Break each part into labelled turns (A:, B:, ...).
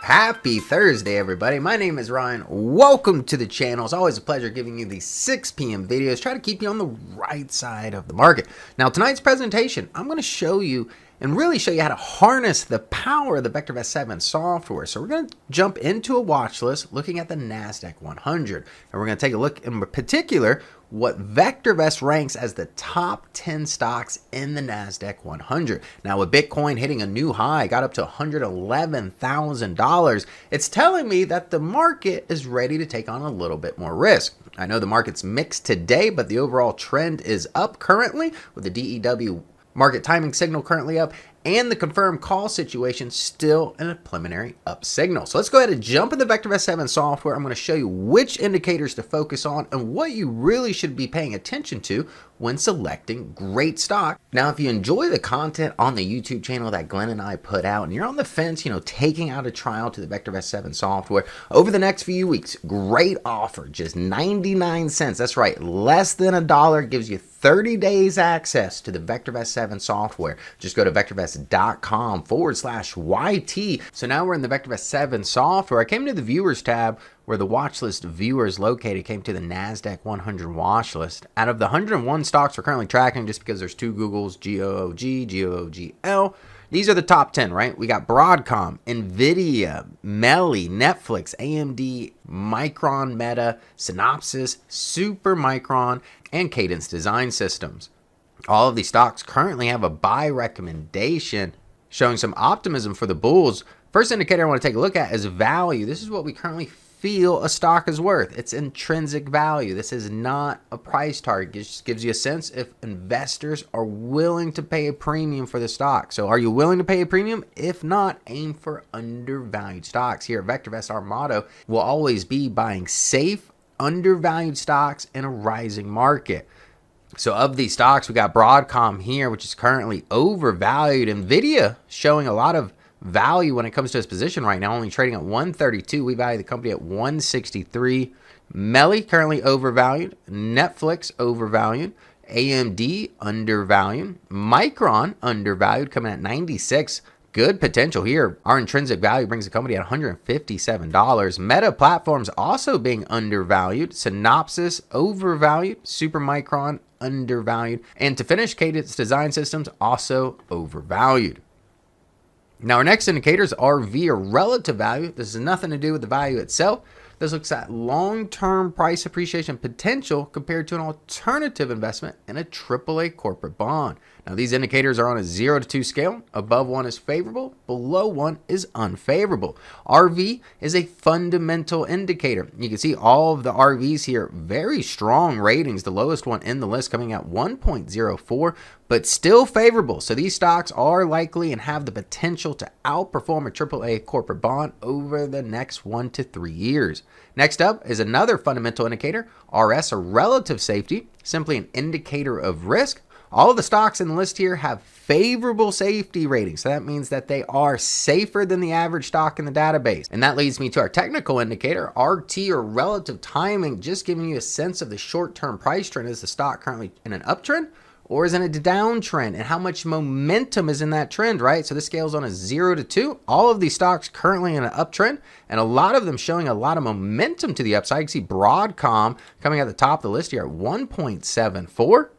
A: Happy Thursday, everybody. My name is Ryan. Welcome to the channel. It's always a pleasure giving you these 6 p.m. videos. Try to keep you on the right side of the market. Now, tonight's presentation, I'm going to show you and really show you how to harness the power of the VectorVest 7 software. So we're going to jump into a watch list looking at the Nasdaq 100. And we're going to take a look in particular what VectorVest ranks as the top 10 stocks in the Nasdaq 100. Now, with Bitcoin hitting a new high, got up to $111,000, it's telling me that the market is ready to take on a little bit more risk. I know the market's mixed today, but the overall trend is up currently with the DEW market timing signal currently up, and the confirmed call situation still in a preliminary up signal. So let's go ahead and jump in the VectorVest 7 software. I'm going to show you which indicators to focus on and what you really should be paying attention to when selecting great stock. Now, if you enjoy the content on the YouTube channel that Glenn and I put out, and you're on the fence, taking out a trial to the VectorVest 7 software over the next few weeks, great offer, just 99 cents. That's right, less than $1 gives you 30 days access to the VectorVest 7 software. Just go to vectorvest.com/YT. So now we're in the VectorVest 7 software. I came to the viewers tab where the watch list viewers located, came to the Nasdaq 100 watch list. Out of the 101 stocks we're currently tracking, just because there's two Googles, GOOG, GOOGL, these are the top 10, right? We got Broadcom, nvidia, Melly, Netflix, AMD, Micron, Meta, Synopsys, Supermicron, and Cadence Design Systems. All of these stocks currently have a buy recommendation, showing some optimism for the bulls. First indicator I want to take a look at is value. This is what we currently feel a stock is worth. It's intrinsic value. This is not a price target. It just gives you a sense if investors are willing to pay a premium for the stock. So are you willing to pay a premium? If not, aim for undervalued stocks. Here at VectorVest, our motto will always be buying safe, undervalued stocks in a rising market. So of these stocks, we got Broadcom here, which is currently overvalued. nvidia showing a lot of value when it comes to its position right now, only trading at 132. We value the company at 163. Melly currently overvalued. Netflix overvalued. AMD undervalued. Micron undervalued, coming at 96. Good potential here. Our intrinsic value brings the company at $157. Meta Platforms also being undervalued. Synopsys overvalued. Supermicron undervalued. And to finish, Cadence Design Systems also overvalued. Now, our next indicators are via relative value. This has nothing to do with the value itself. This looks at long-term price appreciation potential compared to an alternative investment in a AAA corporate bond. Now, these indicators are on a 0 to 2 scale. Above 1 is favorable. Below 1 is unfavorable. RV is a fundamental indicator. You can see all of the RVs here, very strong ratings. The lowest one in the list coming at 1.04, but still favorable. So these stocks are likely and have the potential to outperform a AAA corporate bond over the next 1 to 3 years. Next up is another fundamental indicator, RS, or relative safety, simply an indicator of risk. All of the stocks in the list here have favorable safety ratings. So that means that they are safer than the average stock in the database. And that leads me to our technical indicator, RT, or relative timing, just giving you a sense of the short-term price trend. Is the stock currently in an uptrend or is it a downtrend, and how much momentum is in that trend, right? So this scales on a 0 to 2. All of these stocks currently in an uptrend, and a lot of them showing a lot of momentum to the upside. You can see Broadcom coming at the top of the list here at 1.74.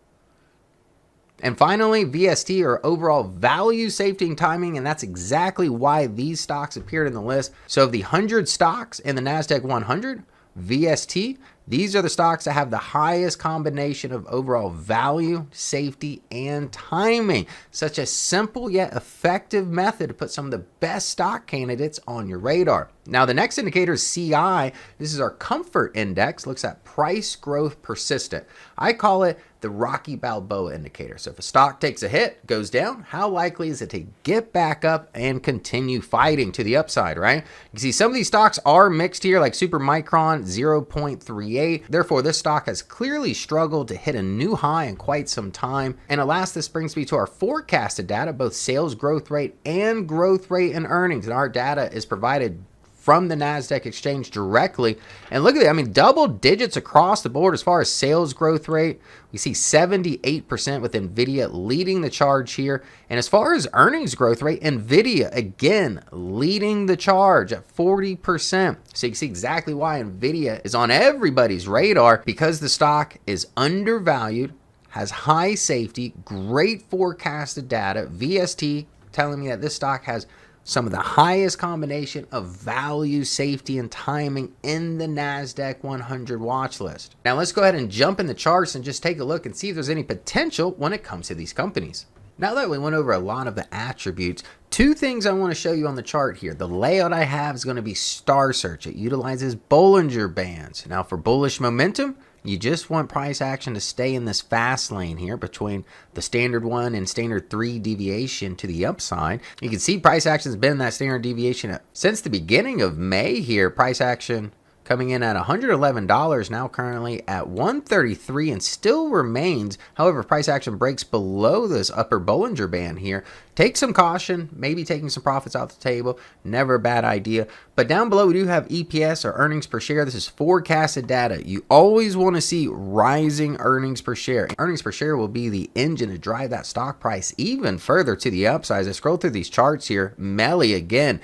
A: And finally, VST, or overall value, safety, and timing, and that's exactly why these stocks appeared in the list. So of the 100 stocks in the Nasdaq 100, VST, these are the stocks that have the highest combination of overall value, safety, and timing. Such a simple yet effective method to put some of the best stock candidates on your radar. Now, the next indicator is CI. This is our comfort index, looks at price growth persistent. I call it the Rocky Balboa indicator. So if a stock takes a hit, goes down, how likely is it to get back up and continue fighting to the upside, right? You can see some of these stocks are mixed here, like Supermicron, 0.38. Therefore, this stock has clearly struggled to hit a new high in quite some time. And alas, this brings me to our forecasted data, both sales growth rate and growth rate in earnings. And our data is provided from the Nasdaq exchange directly. And look at it, I mean, double digits across the board as far as sales growth rate. We see 78% with nvidia leading the charge here. And as far as earnings growth rate, nvidia again leading the charge at 40%. So you can see exactly why nvidia is on everybody's radar, because the stock is undervalued, has high safety, great forecasted data. VST telling me that this stock has some of the highest combination of value, safety, and timing in the Nasdaq 100 watch list. Now let's go ahead and jump in the charts and just take a look and see if there's any potential when it comes to these companies. Now that we went over a lot of the attributes, two things I want to show you on the chart here. The layout I have is going to be star search. It utilizes Bollinger Bands. Now for bullish momentum, you just want price action to stay in this fast lane here between the standard 1 and standard 3 deviation to the upside. You can see price action has been in that standard deviation since the beginning of May here. Price action coming in at $111, now currently at $133 and still remains. However, price action breaks below this upper Bollinger Band here. Take some caution, maybe taking some profits off the table. Never a bad idea. But down below, we do have EPS, or earnings per share. This is forecasted data. You always want to see rising earnings per share. Earnings per share will be the engine to drive that stock price even further to the upside. As I scroll through these charts here, Melly again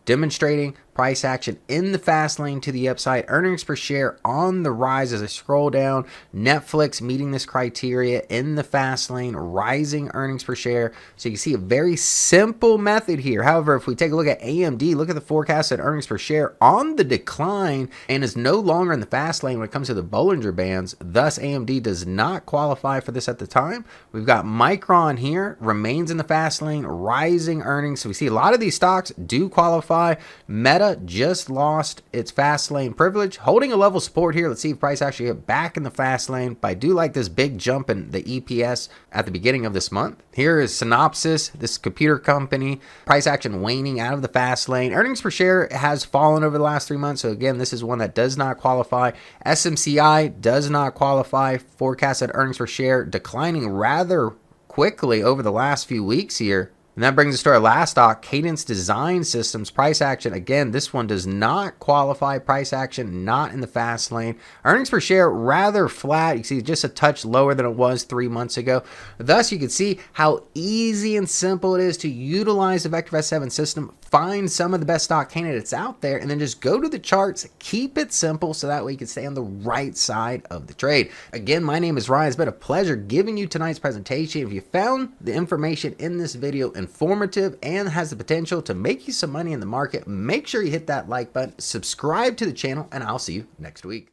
A: demonstrating price action in the fast lane to the upside. Earnings per share on the rise as I scroll down. Netflix meeting this criteria in the fast lane, rising earnings per share. So you can see a very simple method here. However, if we take a look at AMD, look at the forecasted earnings per share on the decline and is no longer in the fast lane when it comes to the Bollinger Bands. Thus, AMD does not qualify for this at the time. We've got Micron here, remains in the fast lane, rising earnings. So we see a lot of these stocks do qualify. Meta just lost its fast lane privilege, holding a level support here. Let's see if price actually get back in the fast lane. But I do like this big jump in the EPS at the beginning of this month. Here is Synopsys, this computer company. Price action waning out of the fast lane. Earnings per share has fallen over the last 3 months. So again, this is one that does not qualify. SMCI does not qualify. Forecasted earnings per share declining rather quickly over the last few weeks here. And that brings us to our last stock, Cadence Design Systems. Price action, again, this one does not qualify. Price action not in the fast lane. Earnings per share rather flat. You see just a touch lower than it was 3 months ago. Thus, you can see how easy and simple it is to utilize the VectorVest 7 system, find some of the best stock candidates out there, and then just go to the charts, keep it simple so that way you can stay on the right side of the trade. Again, my name is Ryan. It's been a pleasure giving you tonight's presentation. If you found the information in this video informative and has the potential to make you some money in the market, make sure you hit that like button, subscribe to the channel, and I'll see you next week.